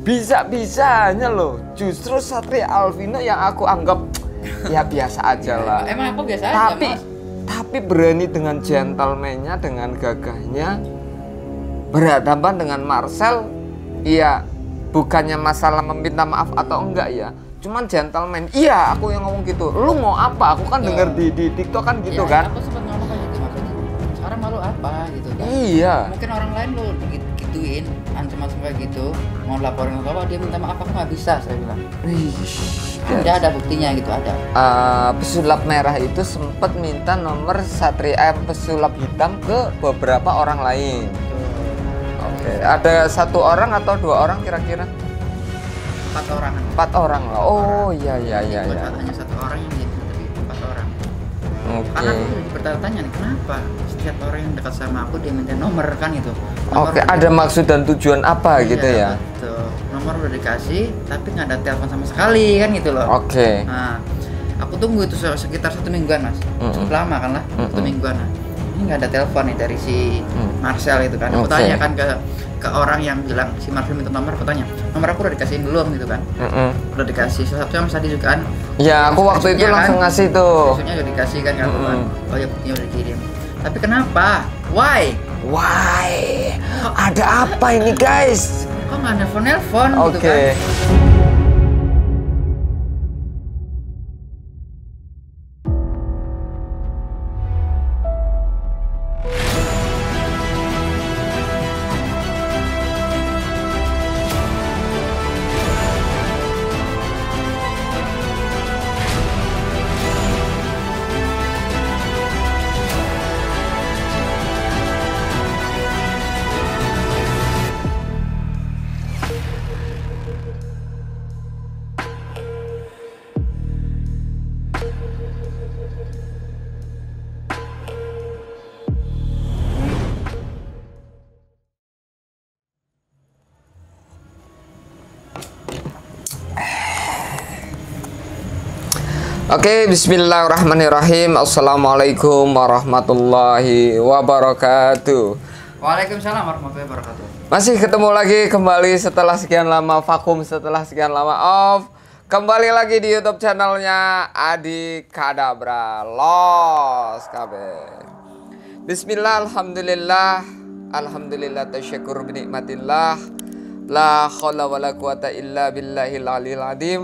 Bisa-bisanya loh, justru Satria Alvino yang aku anggap ya biasa aja lah. Emang aku biasa aja, Mas. Tapi berani dengan gentleman-nya, dengan gagahnya berhadapan dengan Marcel. Iya, bukannya masalah meminta maaf atau enggak ya, cuman gentleman. Iya, aku yang ngomong gitu. Lu mau apa? Aku kan denger di TikTok kan gitu ya, kan. Aku sempat ngomong kayak gitu, maksudnya sekarang malu apa gitu kan. Iya. Mungkin orang lain lu gituin, ancam-ancam kayak gitu, mau laporin ke bapak, dia minta maaf, aku nggak bisa, saya bilang. Ada buktinya gitu, ada. Pesulap merah itu sempat minta nomor pesulap hitam ke beberapa orang lain. Oke, ada 1 orang atau 2 orang kira-kira? 4 orang. 4 orang lah. Oh iya. Bukan hanya 1 orang yang gitu, tapi 4 orang. Karena aku jadi bertanya-tanya nih, kenapa setiap orang yang dekat sama aku dia minta nomor kan gitu. Oke, ada maksud dan tujuan apa gitu ya? Betul. Nomor udah dikasih, tapi nggak ada telepon sama sekali kan gitu loh. Oke. Nah, aku tunggu itu sekitar 1 mingguan, Mas. Cukup lama kan lah, 1 mingguan. Nah, ini nggak ada telepon nih dari si Marcel itu kan. Aku tanya kan ke orang yang bilang si Marcel minta nomor, aku tanya, nomor aku udah dikasihin belum gitu kan? Udah dikasih, salah satunya Mas Adi juga kan? Ya, aku waktu itu langsung ngasih tuh. Besoknya udah dikasih kan, kan? Oh ya, buktinya udah dikirim. Tapi kenapa? Why? Ada apa ini guys? Kok nggak nelfon gitu kan? Oke, bismillahirrahmanirrahim. Assalamualaikum warahmatullahi wabarakatuh. Waalaikumsalam warahmatullahi wabarakatuh. Masih ketemu lagi kembali setelah sekian lama vakum, setelah sekian lama off. Kembali lagi di YouTube channelnya Adi Kadabra Los KB. Bismillah, alhamdulillah tasyakur binikmatillah. La khawla wa la quwata illa billahil aliyil azim.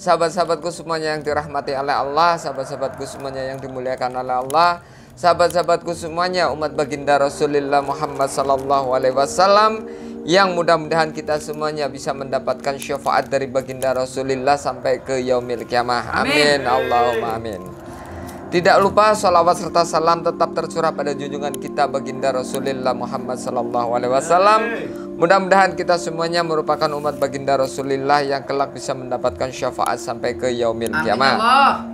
Sahabat-sahabatku semuanya yang dirahmati oleh Allah, sahabat-sahabatku semuanya yang dimuliakan oleh Allah, sahabat-sahabatku semuanya umat baginda Rasulullah Muhammad sallallahu alaihi wasallam, yang mudah-mudahan kita semuanya bisa mendapatkan syafaat dari baginda Rasulullah sampai ke yaumil kiamah. Amin. Allahumma amin. Tidak lupa sholawat serta salam tetap tercurah pada junjungan kita baginda Rasulullah Muhammad sallallahu alaihi wasallam. Mudah-mudahan kita semuanya merupakan umat baginda Rasulullah yang kelak bisa mendapatkan syafaat sampai ke yaumil kiamah.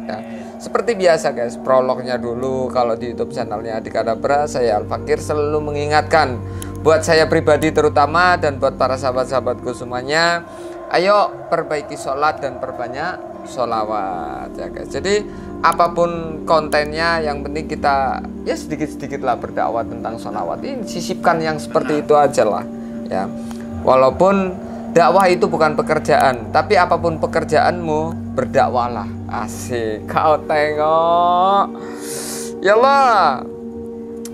Ya. Seperti biasa guys, prolognya dulu kalau di YouTube channelnya Adi Kadabra, saya Al-Fakir selalu mengingatkan buat saya pribadi terutama dan buat para sahabat-sahabatku semuanya, ayo perbaiki sholat dan perbanyak sholawat ya guys. Jadi apapun kontennya, yang penting kita ya sedikit-sedikit lah berdakwah tentang sholawat. Ini sisipkan yang seperti itu aja lah ya. Walaupun dakwah itu bukan pekerjaan, tapi apapun pekerjaanmu, berdakwahlah. Asik, kau tengok ya Allah.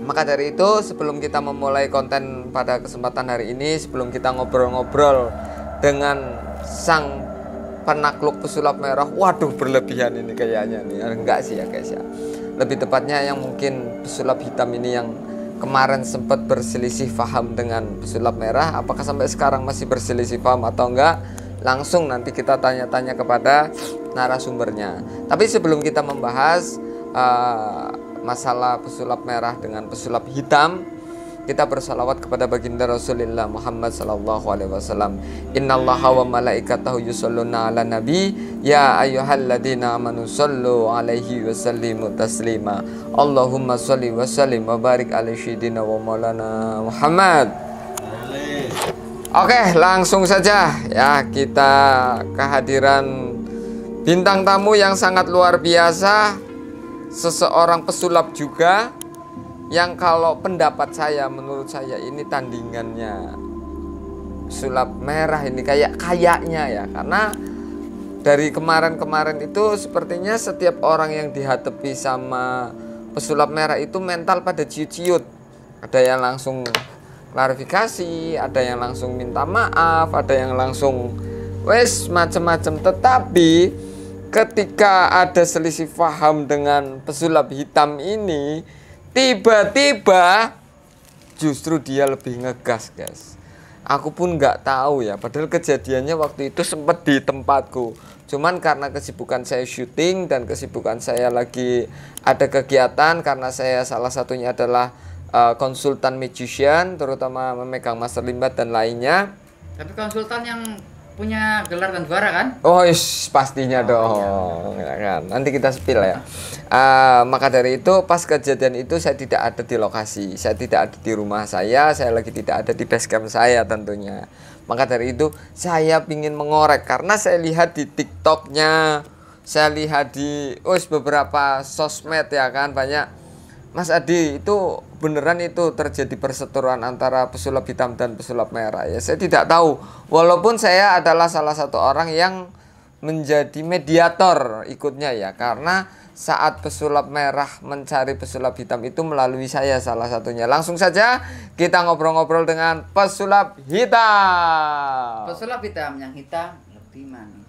Maka dari itu, sebelum kita memulai konten pada kesempatan hari ini, sebelum kita ngobrol-ngobrol dengan sang penakluk pesulap merah, waduh berlebihan ini kayaknya nih, enggak sih ya guys ya, lebih tepatnya yang mungkin pesulap hitam ini yang kemarin sempat berselisih paham dengan pesulap merah, apakah sampai sekarang masih berselisih paham atau enggak, langsung nanti kita tanya-tanya kepada narasumbernya. Tapi sebelum kita membahas masalah pesulap merah dengan pesulap hitam, kita bersalawat kepada baginda Rasulullah Muhammad sallallahu alaihi wasallam. Innallaha wa malaikatahu yusholluna ala nabi ya ayyuhalladzina amanu shollu alaihi wa sallimu taslima. Allahumma sholli wa sallim wa barik ala sayyidina wa maulana Muhammad. Oke, langsung saja ya, kita kehadiran bintang tamu yang sangat luar biasa, seseorang pesulap juga, yang kalau pendapat saya, menurut saya ini tandingannya pesulap merah ini kayaknya ya, karena dari kemarin-kemarin itu sepertinya setiap orang yang dihadapi sama pesulap merah itu mental pada ciut-ciut. Ada yang langsung klarifikasi, ada yang langsung minta maaf, ada yang langsung wes macam-macam. Tetapi ketika ada selisih paham dengan pesulap hitam ini, tiba-tiba justru dia lebih ngegas, guys. Aku pun nggak tahu ya, padahal kejadiannya waktu itu sempat di tempatku. Cuman karena kesibukan saya syuting dan kesibukan saya lagi ada kegiatan, karena saya salah satunya adalah konsultan magician, terutama memegang master limbat dan lainnya. Tapi konsultan yang punya gelar dan juara kan? Oh, pastinya dong, iya. Ya kan? Nanti kita spill ya. Maka dari itu pas kejadian itu saya tidak ada di lokasi, saya tidak ada di rumah saya lagi tidak ada di base camp saya tentunya. Maka dari itu saya ingin mengorek karena saya lihat di TikToknya, saya lihat di beberapa sosmed ya kan, banyak. Mas Adi, itu beneran itu terjadi perseteruan antara pesulap hitam dan pesulap merah ya? Saya tidak tahu, walaupun saya adalah salah satu orang yang menjadi mediator ikutnya ya, karena saat pesulap merah mencari pesulap hitam itu melalui saya salah satunya. Langsung saja kita ngobrol-ngobrol dengan pesulap hitam. Pesulap hitam, yang hitam lebih manis.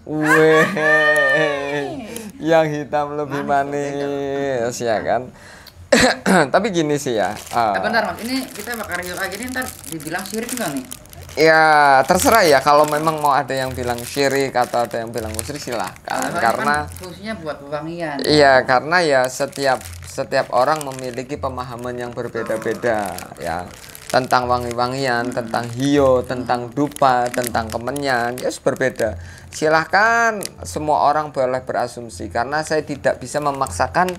Yang hitam lebih manis ya kan. Tapi gini sih ya. Bentar Mas, ini kita bakal review lagi nih, ntar dibilang syirik enggak nih? Ya terserah ya, kalau memang mau ada yang bilang syirik atau ada yang bilang musyrik silahkan. Karena fungsinya buat pewangian. Iya, karena ya setiap orang memiliki pemahaman yang berbeda-beda ya, tentang wangi-wangian, tentang hio, tentang dupa, tentang kemenyan, ya berbeda. Silahkan semua orang boleh berasumsi, karena saya tidak bisa memaksakan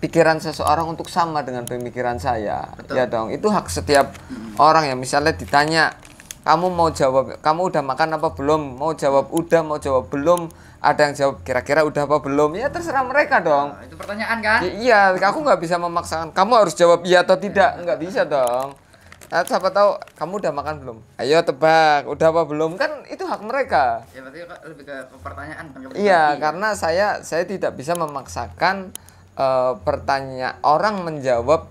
pikiran seseorang untuk sama dengan pemikiran saya. Betul. Ya dong, itu hak setiap orang ya. Misalnya ditanya, kamu mau jawab, kamu udah makan apa belum? Mau jawab udah, mau jawab belum. Ada yang jawab kira-kira udah apa belum. Ya terserah mereka dong. Itu pertanyaan kan? Iya, aku nggak bisa memaksakan kamu harus jawab iya atau tidak. Nggak bisa dong. Nah, siapa tahu kamu udah makan belum? Ayo tebak, udah apa belum? Kan itu hak mereka. Ya berarti lebih ke pertanyaan. Iya, karena saya tidak bisa memaksakan pertanyaan orang menjawab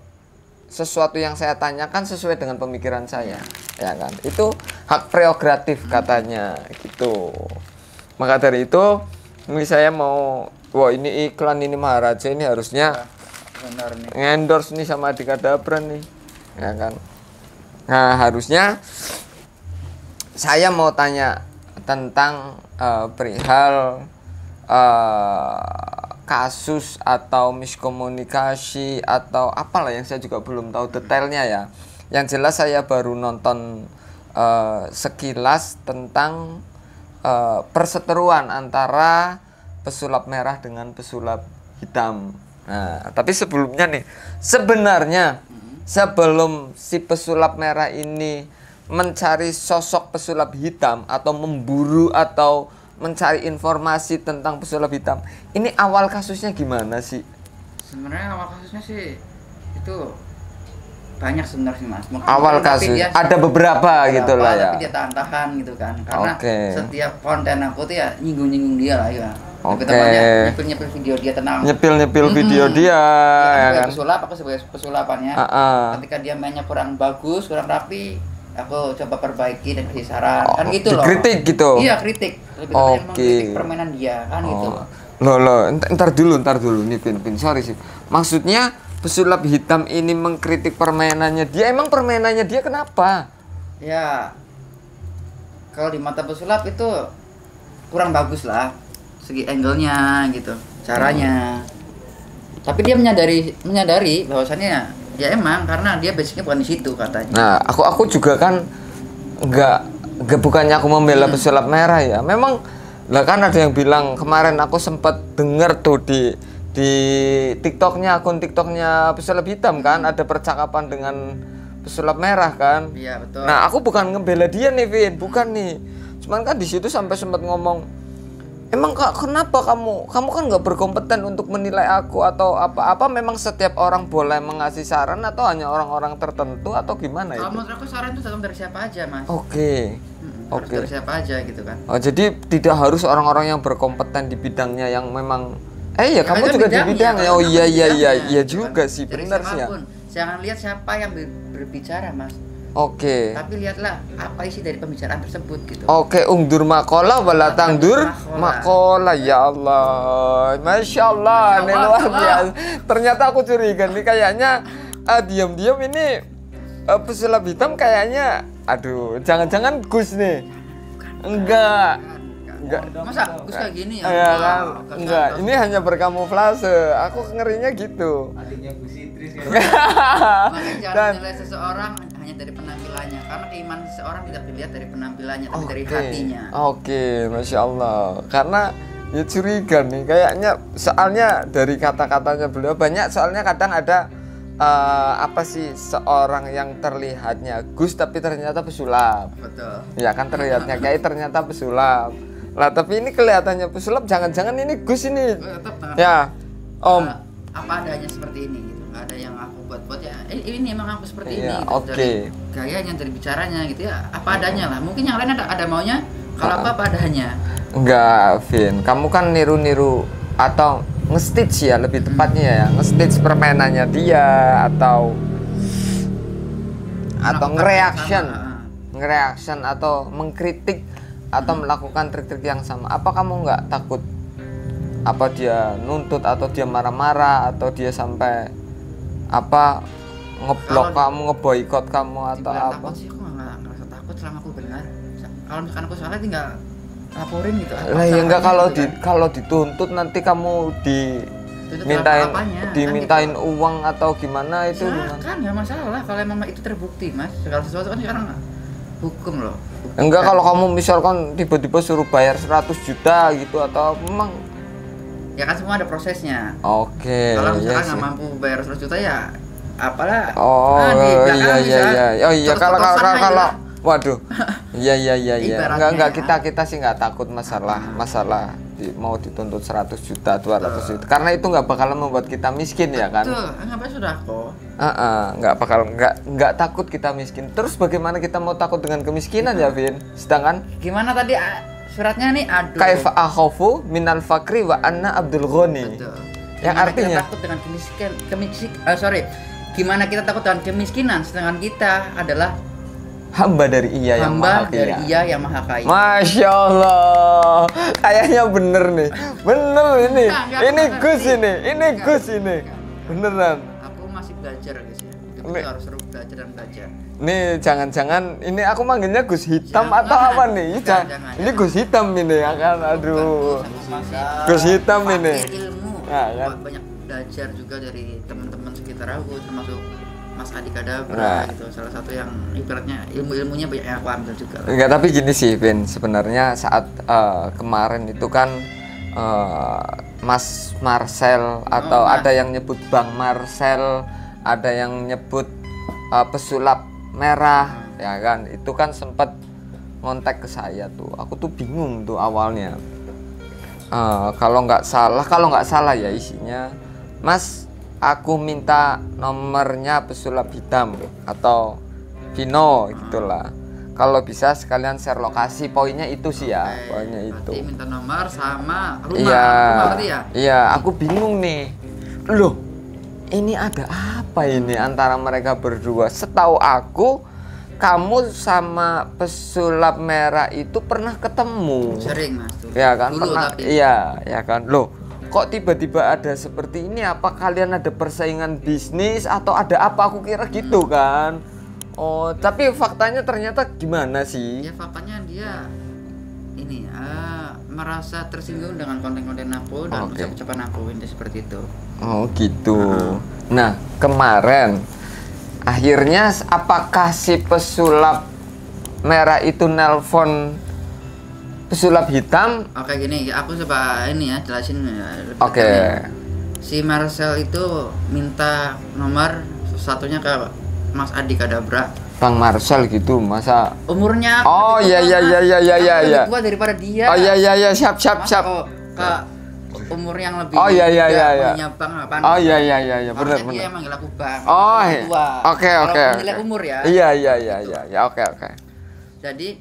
sesuatu yang saya tanyakan sesuai dengan pemikiran saya, ya kan? Itu hak prerogatif katanya gitu. Maka dari itu, ini saya mau, wah ini iklan ini Maharaja ini harusnya endorse nih sama Adikadabra nih, ya kan? Nah harusnya saya mau tanya tentang perihal kasus atau miskomunikasi atau apalah yang saya juga belum tahu detailnya ya. Yang jelas saya baru nonton sekilas tentang perseteruan antara pesulap merah dengan pesulap hitam. Nah, tapi sebelumnya nih, sebenarnya sebelum si pesulap merah ini mencari sosok pesulap hitam atau memburu atau mencari informasi tentang pesulap hitam, ini awal kasusnya gimana sih? Sebenarnya awal kasusnya sih itu banyak sebenarnya Mas. Awal kasus ada beberapa gitu lah ya. Tapi dia tahan-tahan gitu kan. Karena setiap konten aku tuh ya nyinggung-nyinggung dia lah ya. Nyepil-nyepil video dia tenang. Nyepil video dia ya kan. Pesulap, aku sebagai pesulapannya. Ketika dia mainnya kurang bagus, kurang rapi, aku coba perbaiki dan kasih saran. Kan gitu loh. Kritik gitu. Iya, kritik. Lebih yang mengkritik permainan dia kan gitu. Loh, ntar dulu nih Pin, sorry sih. Maksudnya pesulap hitam ini mengkritik permainannya dia, emang permainannya dia kenapa? Ya, kalau di mata pesulap itu kurang bagus lah, segi angle-nya gitu, caranya. Tapi dia menyadari bahwasannya ya emang karena dia basicnya bukan di situ katanya. Nah, aku juga kan enggak bukannya aku membela pesulap merah ya. Memang lah kan ada yang bilang kemarin aku sempat denger tuh di TikToknya, akun TikToknya pesulap hitam kan, ada percakapan dengan pesulap merah kan. Iya betul. Nah aku bukan ngebela dia nih Vin, bukan nih. Cuman kan di situ sampai sempat ngomong, emang kenapa kamu kan nggak berkompeten untuk menilai aku atau apa? Memang setiap orang boleh mengasih saran atau hanya orang-orang tertentu atau gimana ya? Kalau menurut aku saran itu datang dari siapa aja Mas. Oke. harus dari siapa aja gitu kan. Oh, jadi tidak harus orang-orang yang berkompeten di bidangnya yang memang ya kamu juga di bidangnya. Oh iya juga sih, benar sih ya. Jangan lihat siapa yang berbicara, Mas. Oke. Tapi lihatlah apa isi dari pembicaraan tersebut gitu. Oke, ungdur makola wala tangdur makola. Ya Allah, masya Allah, ini luar biasa. Ternyata aku curiga nih, kayaknya diam-diam ini pesulap hitam kayaknya. Aduh, jangan-jangan Gus nih? Enggak. Masa Gus kayak gini ya? Iya kan? Enggak, ini hanya berkamuflase. Aku ngerinya gitu. Adiknya Gus Idris kan. Makanya jangan menilai seseorang hanya dari penampilannya, karena keimanan seseorang tidak dilihat dari penampilannya, tapi dari hatinya. Oke, masya Allah. Karena ya curiga nih, kayaknya soalnya dari kata-katanya beliau banyak. Soalnya kadang ada apa sih, seorang yang terlihatnya Gus tapi ternyata pesulap. Betul. Ya kan, terlihatnya kayak ternyata pesulap. Lah tapi ini kelihatannya pesulap, jangan-jangan ini Gus ini. Ya, Om. Apa adanya seperti ini gitu. Nggak ada yang aku buat-buat ya. Ini emang aku seperti ini. Gitu. Oke. Dari gayanya, dari bicaranya gitu ya. Apa adanya lah. Mungkin yang lain ada maunya. Kalau apa adanya. Enggak, Vin. Kamu kan niru-niru atau nge-stitch ya, lebih tepatnya ya, nge-stitch permainannya dia atau nge-reaction atau mengkritik atau melakukan trik-trik yang sama. Apa kamu nggak takut apa dia nuntut atau dia marah-marah atau dia sampai apa ngeblok kamu, ngeboikot kamu atau apa? Takut sih, aku nggak ngerasa takut selama aku benar. Kalau misalkan aku salah tinggal laporin gitu. Lah ya enggak, kalau dituntut nanti kamu dimintain uang atau gimana itu gimana? Kan nggak masalah kalau emang itu terbukti, Mas. Segala sesuatu kan sekarang hukum loh. Enggak, kalau kamu misalkan tiba-tiba suruh bayar 100 juta gitu atau memang ya kan semua ada prosesnya. Oke. Kalau misalkan nggak mampu bayar 100 juta ya apalah. Iya kalau waduh. Iya. Enggak kita sih nggak takut masalah mau dituntut 100 juta, 200 juta. Karena itu nggak bakalan membuat kita miskin ya kan? Betul, ngapain sudah kok. Nggak takut kita miskin. Terus bagaimana kita mau takut dengan kemiskinan ya, Vin? Sedangkan gimana tadi suratnya nih, aduh. Kaifa akhafu minal fakri wa anna abdul ghani. Betul. Yang artinya kita takut dengan gimana kita takut dengan kemiskinan sedangkan kita adalah hamba dari Ia yang Maha Kaya. Dari Ia yang Maha Kaya. Masya Allah, kayaknya bener nih, bener ini. Ini Gus ini, beneran. Aku masih belajar guys ya. Kita harus terus belajar dan belajar. Nih jangan ini aku manggilnya Gus Hitam atau apa nih? Jangan. Ini Gus Hitam ini ya kan, aduh. Gus Hitam ini. Ilmu. Kan? Banyak belajar juga dari teman-teman sekitar aku, termasuk Mas Adi Kadabra gitu, salah satu yang ibaratnya ilmu-ilmunya banyak yang aku ambil juga. Enggak, tapi gini sih, Vin, sebenarnya saat kemarin itu kan Mas Marcel atau ada yang nyebut Bang Marcel, ada yang nyebut pesulap merah, ya kan? Itu kan sempat ngontek ke saya tuh. Aku tuh bingung tuh awalnya. Kalau nggak salah ya isinya, Mas, aku minta nomornya pesulap hitam atau Vino gitulah. Kalau bisa sekalian share lokasi, poinnya itu sih ya, poinnya itu. Berarti minta nomor sama rumah berarti ya? Iya, aku bingung nih. Loh, ini ada apa ini antara mereka berdua? Setahu aku, kamu sama pesulap merah itu pernah ketemu. Sering, Mas. Ya kan, dulu, pernah. Tapi. Iya, ya kan. Loh, kok tiba-tiba ada seperti ini? Apa kalian ada persaingan bisnis atau ada apa? Aku kira gitu kan. Oh, tapi faktanya ternyata gimana sih? Ya faktanya dia ini merasa tersinggung dengan konten-konten aku dan ucapan aku, ini seperti itu. Oh gitu. Nah, kemarin akhirnya apakah si pesulap merah itu nelpon pesulap hitam? Oke, gini, aku coba ini ya jelasin ya. Oke. Si Marcel itu minta nomor satunya ke Mas Adi Kadabra. Bang Marcel gitu, masa umurnya oh iya lebih tua daripada dia. Oh iya siap ke umur yang lebih iya Bang apa? Oh iya benar. Dia manggil aku Bang. Oh tua. Oke. Nilai umur ya. Iya oke. Jadi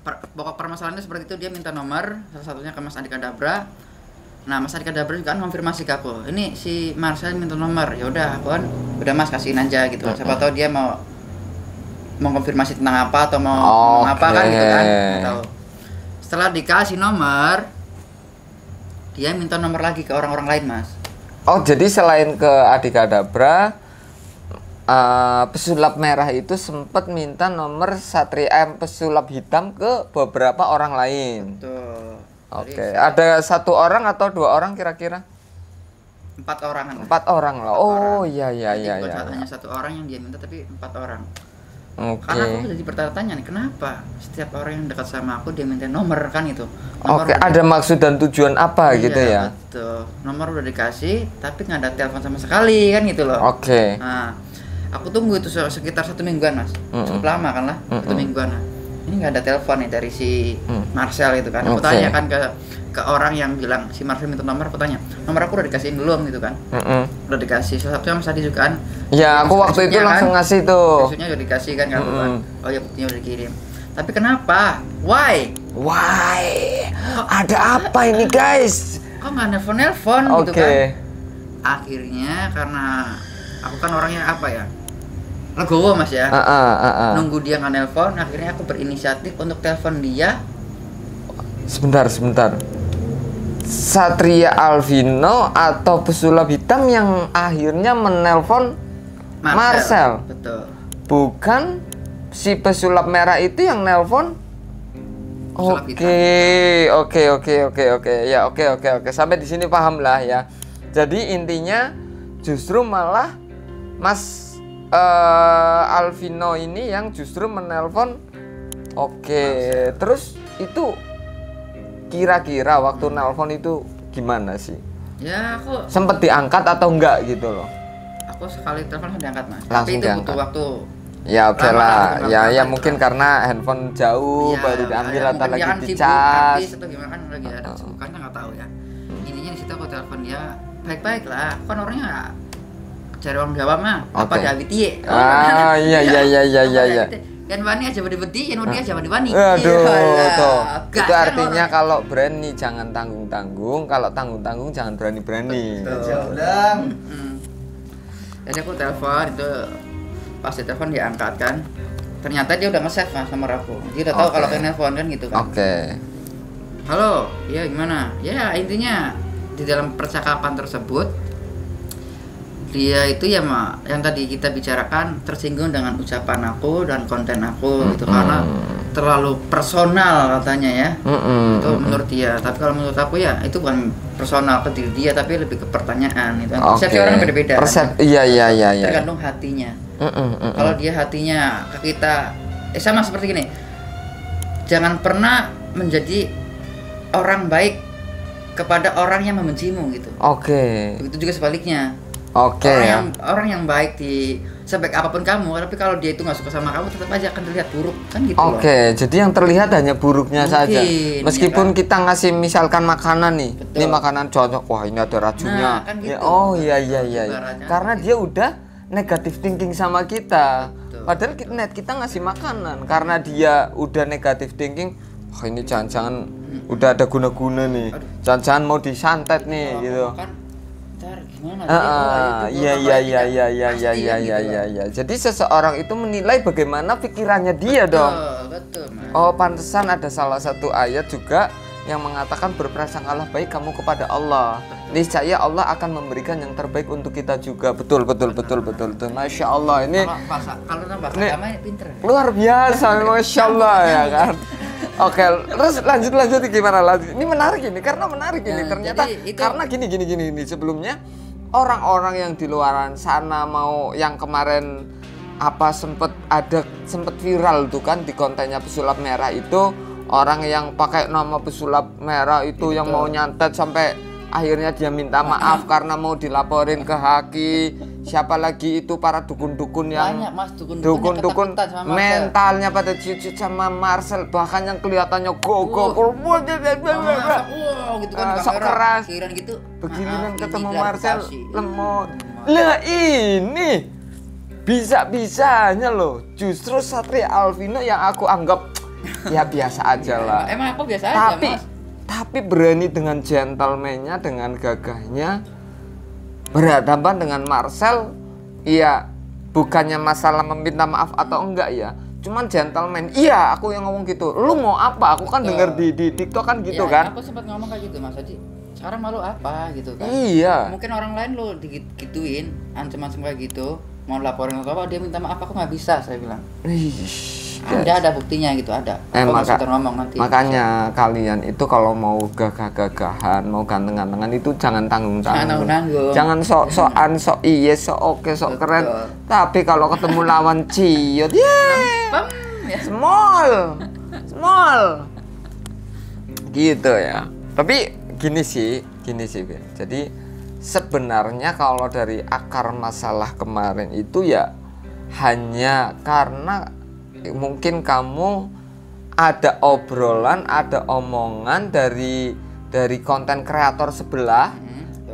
pokok permasalahannya seperti itu, dia minta nomor salah satunya ke Mas Andika Dabra. Nah, Mas Andika Dabra juga kan konfirmasi ke aku, ini si Marcel minta nomor. Ya udah, aku kan udah Mas kasihin aja gitu. Siapa tahu dia mau konfirmasi tentang apa atau mau ngomong apa kan gitu kan. Nggak tahu. Setelah dikasih nomor, dia minta nomor lagi ke orang-orang lain, Mas. Oh, jadi selain ke Andika Dabra, pesulap merah itu sempat minta nomor pesulap hitam ke beberapa orang lain. Betul. Oke, ada 1 orang atau 2 orang kira-kira? 4 orang kan? 4 orang lah. Oh iya. Bukan hanya 1 orang yang dia minta, tapi 4 orang. Oke. Karena aku jadi bertanya-tanya nih, kenapa setiap orang yang dekat sama aku dia minta nomor kan itu? Oke, ada maksud dan tujuan apa gitu ya? Betul. Nomor udah dikasih, tapi nggak ada telepon sama sekali kan gitu loh. Oke. Nah, aku tunggu itu sekitar 1 mingguan, Mas. Cukup lama kan lah, 1 mingguan. Nah, ini nggak ada telepon nih dari si Marcel itu kan. Aku tanya kan ke orang yang bilang si Marcel minta nomor, aku tanya, nomor aku udah dikasihin belum gitu kan? Udah dikasih. Salah satunya Mas Adi juga kan. Ya, aku waktu itu langsung ngasih tuh. Maksudnya udah dikasih kan kan. Oh ya, buktinya udah dikirim. Tapi kenapa? Why? Ada apa ini, guys? Kok nggak nelpon gitu kan? Akhirnya karena aku kan orangnya apa ya? Legowo, Mas ya. Nunggu dia nggak nelpon, akhirnya aku berinisiatif untuk telepon dia. Sebentar. Satria Alvino atau pesulap hitam yang akhirnya menelpon Marcel. Betul. Bukan si pesulap merah itu yang nelpon. Oke. Ya, oke. Sampai di sini paham lah ya. Jadi intinya justru malah Mas Alvino ini yang justru menelpon. Oke. Terus itu kira-kira waktu nelpon itu gimana sih? Ya, aku sempet diangkat atau enggak gitu loh. Aku sekali telepon langsung diangkat, Mas. Langsung tapi itu diangkat. butuh waktu. Ya oke lah. Ya mungkin karena handphone jauh baru diambil atau lagi dicas. Atau gimana kan lagi ada kesibukannya nggak tahu ya. Intinya di situ aku telepon dia baik-baik lah. Kan orangnya cari orang Jawa mah apa David ye. Iya. Kan Wani aja bedi-bedi, yang aja bedi-wani. Aduh, tuh. Itu artinya kalau berani jangan tanggung-tanggung, kalau tanggung-tanggung jangan berani-berani. Jadi aku telepon itu, pas di telepon dia angkat kan. Ternyata dia udah nge-save Mas nomor aku. Dia udah tahu kalau pengen nelfon kan gitu kan. Halo, iya gimana? Ya intinya di dalam percakapan tersebut dia itu ya yang tadi kita bicarakan tersinggung dengan ucapan aku dan konten aku itu karena terlalu personal katanya ya. Itu menurut dia. Tapi kalau menurut aku ya itu bukan personal ke diri dia tapi lebih ke pertanyaan itu. Persepsi orang beda-beda. Iya. Tergantung hatinya. Kalau dia hatinya ke kita sama seperti gini. Jangan pernah menjadi orang baik kepada orang yang membencimu gitu. Begitu juga sebaliknya. Orang yang baik di sebaik apapun kamu, tapi kalau dia itu nggak suka sama kamu tetap aja akan terlihat buruk kan gitu. Jadi yang terlihat hanya buruknya saja. Meskipun kita ngasih misalkan makanan nih, ini makanan cocok, wah ini ada racunnya. Kan gitu. Iya. Karena dia udah negatif thinking sama kita. Padahal kita ngasih makanan karena dia udah negatif thinking. Wah ini jangan-jangan udah ada guna-guna nih. Jangan-jangan mau disantet nih gitu. Iya. Jadi seseorang itu menilai bagaimana pikirannya dia dong. Betul. Pantesan ada salah satu ayat juga yang mengatakan berprasangkalah baik kamu kepada Allah. Niscaya Allah akan memberikan yang terbaik untuk kita juga. Betul. Masya Allah ini. Kalau bahasa agama ini pinter. Luar biasa, Masya Allah ya kan. Oke, terus lanjut gimana lagi? Ini menarik ini karena ternyata karena gini sebelumnya orang-orang yang di luaran sana mau yang kemarin sempet viral tuh kan di kontennya pesulap merah itu orang yang pakai nama pesulap merah itu yang mau nyantet sampai akhirnya dia minta maaf karena mau dilaporin ke Haki. Siapa lagi itu para dukun-dukun yang banyak, Mas, dukun mentalnya pada cicit sama Marcel, bahkan yang kelihatannya gitu kan sok keras gitu. Beginian ketemu Marcel lemot. Lah ini bisa-bisanya loh justru Satria Alvino yang aku anggap ya biasa aja lah. Emang aku biasa aja, Mas. Tapi berani dengan gentleman-nya, dengan gagahnya berhadapan dengan Marcel, ya bukannya masalah meminta maaf atau enggak ya, cuman gentleman. Iya, aku yang ngomong gitu. Lu mau apa? Aku kan denger di TikTok kan gitu ya, kan. Aku sempat ngomong kayak gitu, Mas Haji. Sekarang malu apa gitu kan? Iya. Mungkin orang lain lu digituin, ancam-ancam kayak gitu, mau laporin atau apa, dia minta maaf, aku nggak bisa, saya bilang. Ada buktinya gitu, ada. Ngomong nanti. Makanya kalian itu kalau mau gagah-gagahan, mau ganteng-gantengan itu jangan tanggung-tanggung. Jangan sok-sokan, sok iya, sok oke, sok keren. Tapi kalau ketemu lawan ciut, small. Gitu ya. Tapi gini sih, Ben. Jadi sebenarnya kalau dari akar masalah kemarin itu ya hanya karena mungkin kamu ada obrolan, ada omongan dari konten kreator sebelah,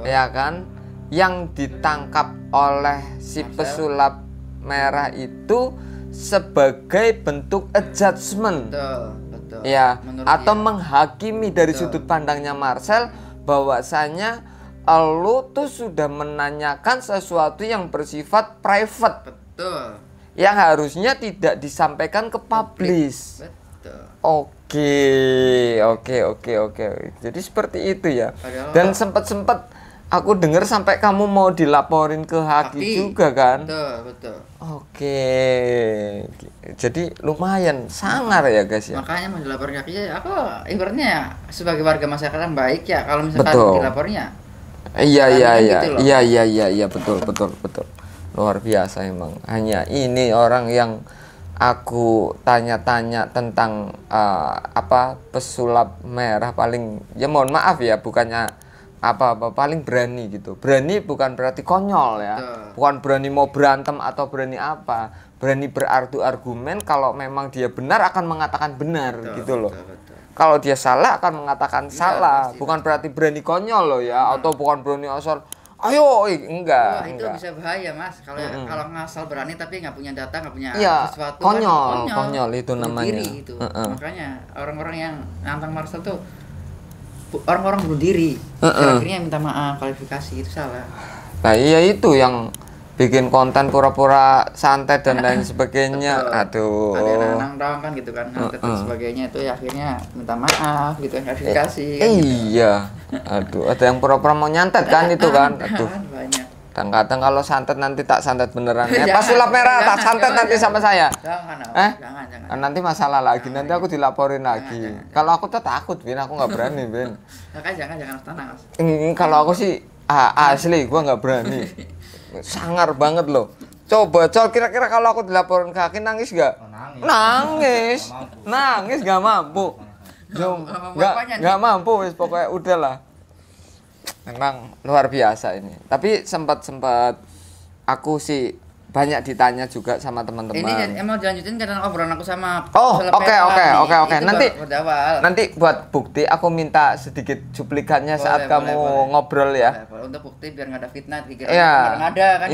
ya kan, yang ditangkap oleh si pesulap merah itu sebagai bentuk adjustment, betul. Ya, atau menghakimi dari sudut pandangnya Marcel bahwasanya lu tuh sudah menanyakan sesuatu yang bersifat private. Betul. Yang harusnya tidak disampaikan ke publis. Betul. Oke. Jadi seperti itu ya. Dan sempat aku dengar sampai kamu mau dilaporin ke Haki juga kan? Betul. Oke. Jadi lumayan sangar ya guys ya. Makanya mau dilaporin ke Haki, aku ibaratnya ya, sebagai warga masyarakat yang baik ya, kalau misalkan dilapornya. Iya, betul. Luar biasa emang. Hanya ini orang yang aku tanya-tanya tentang pesulap merah paling, ya mohon maaf ya, bukannya apa-apa, paling berani gitu. Berani bukan berarti konyol ya. Bukan berani mau berantem atau berani apa. Berani berargu argumen, kalau memang dia benar akan mengatakan benar gitu loh. Kalau dia salah akan mengatakan salah. Bukan berarti berani konyol loh ya, atau bukan berani asal ayo, enggak. Itu bisa bahaya, Mas. Kalau ngasal berani tapi nggak punya data, nggak punya sesuatu. Konyol itu namanya. Diri itu. Makanya orang-orang yang nantang Marcel tuh orang-orang bunuh diri. Akhirnya minta maaf, klarifikasi, itu salah. Nah, iya itu yang bikin konten pura-pura santai dan lain sebagainya. Aduh. Ada yang nantang kan gitu kan, dan sebagainya itu ya akhirnya minta maaf gitu, klarifikasi. Iya. Aduh, ada yang pura-pura mau nyantet kan itu kan. Aduh. Kadang-kadang kalau santet nanti tak santet beneran. Pas sulap merah tak santet nanti sama saya. Jangan. Nanti masalah lagi, nanti aku dilaporin lagi. Kalau aku tuh takut, Ben, aku nggak berani, Ben. Jangan tenang, Mas. Kalau aku sih asli gua nggak berani. Sangar banget loh. Coba kira-kira kalau aku dilaporin ke Haki nangis gak? Nangis gak mampu. Nggak mampu, wis pokoknya udahlah. Memang luar biasa ini. Tapi sempat aku sih banyak ditanya juga sama teman-teman. Ini emang dilanjutin karena obrolan aku sama. Oke. Nanti buat bukti aku minta sedikit cuplikannya saat kamu ngobrol ya. Untuk bukti biar nggak ada fitnah. Iya. Ada kan?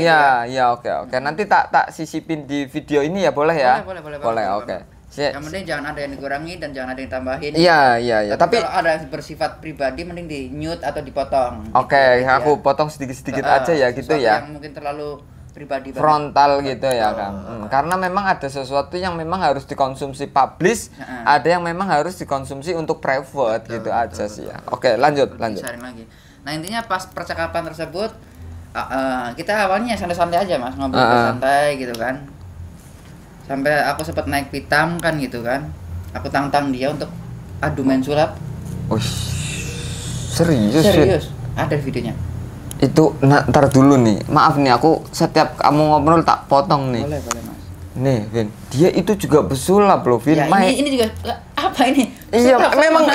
Iya, oke. Nanti tak sisipin di video ini ya, boleh ya? Boleh. Oke. Yang penting jangan ada yang dikurangi dan jangan ada yang tambahin. Iya. Tapi kalau ada yang bersifat pribadi mending di mute atau dipotong. Oke, gitu, aku potong sedikit-sedikit aja ya gitu ya. Yang mungkin terlalu pribadi frontal gitu ya kan. Karena memang ada sesuatu yang memang harus dikonsumsi publish, ada yang memang harus dikonsumsi untuk private gitu aja sih ya. Oke, lanjut. Lagi. Nah, intinya pas percakapan tersebut kita awalnya santai-santai aja, Mas, ngobrol santai gitu kan. Sampai aku sempat naik pitam kan gitu kan. Aku tantang dia untuk adu main sulap. Serius. Ada videonya. Itu ntar dulu nih, maaf nih, aku setiap kamu ngobrol tak potong nih. Boleh Mas. Nih, Vin, dia itu juga pesulap loh, Vin. Ya, ini juga apa ini? Iya, memang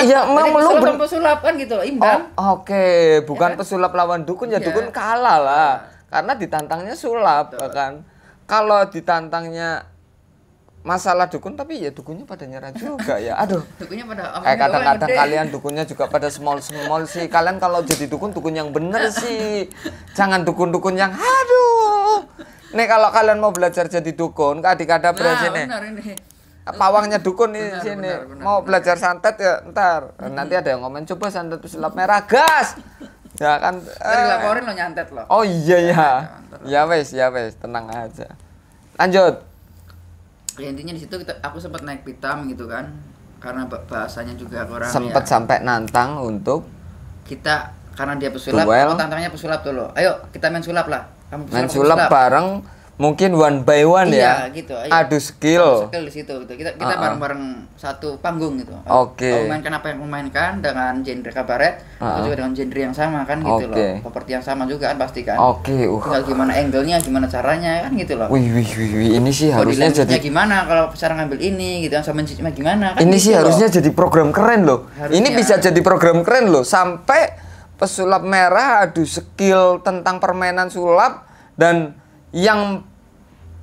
lu pesulap kan gitu, imbang. Oke, bukan ya kan? Pesulap lawan dukun ya, dukun kalah lah. Karena ditantangnya sulap, kan. Kalau ditantangnya masalah dukun, tapi ya dukunnya pada nyerah juga ya. Aduh. Dukunnya pada kadang-kadang kalian dukunnya juga pada small sih. Kalian kalau jadi dukun yang bener sih. Jangan dukun yang aduh. Nih kalau kalian mau belajar jadi dukun, adik-adik berhasil nih. pawangnya dukun di Benar, sini. benar, Mau belajar santet ya ntar. Nanti ada yang komen coba santet pesulap merah gas. Ya kan. Ntar dilaporin lo nyantet lo. Oh iya ya. Ya wes, tenang aja. Lanjut. Ya, intinya di situ aku sempat naik pitam gitu kan. Karena bahasanya juga kurang Sempat ya. sampai nantang untuk Kita karena dia pesulap, duel. aku tantangnya pesulap tuh lo. Ayo kita main sulap lah. Kamu main aku sulap bareng, mungkin one by one iya, ya. gitu. Ayo. Adu skill. Skill di situ gitu. Kita bareng-bareng satu panggung gitu. Oke. Aku mainkan apa yang aku mainkan dengan genre kabaret, aku juga dengan genre yang sama kan gitu loh. Seperti yang sama juga kan pasti kan. Oke. Tinggal gimana angle-nya, gimana caranya kan gitu loh. Wih, ini sih Body harusnya language-nya jadi gimana kalau cara ngambil ini gitu, sama mencicinya gimana kan. ini gitu sih loh. harusnya jadi program keren loh. Harusnya. Ini bisa jadi program keren loh. Sampai pesulap merah adu skill tentang permainan sulap dan yang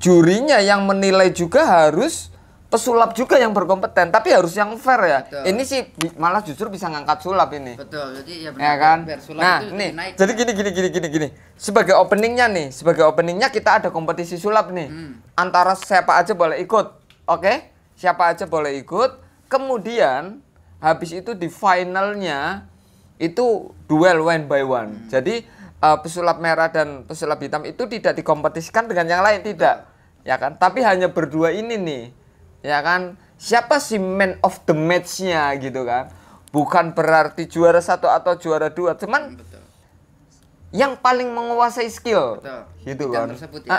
jurinya yang menilai juga harus pesulap juga yang berkompeten, tapi harus yang fair ya. Betul. Ini sih malah justru bisa ngangkat sulap ini. Betul. Jadi ya benar. Ya kan? Biar sulap Nah, itu nih. naik. Jadi gini. Sebagai openingnya kita ada kompetisi sulap nih. Antara siapa aja boleh ikut. Oke? Siapa aja boleh ikut. Kemudian habis itu di finalnya itu duel one by one. Jadi pesulap merah dan pesulap hitam itu tidak dikompetisikan dengan yang lain, tidak. Ya kan? Tapi hanya berdua ini nih. Ya kan? Siapa sih man of the match-nya gitu kan? Bukan berarti juara 1 atau juara 2, cuman Betul. yang paling menguasai skill. Betul. Gitu Bidang kan. tersebut ya.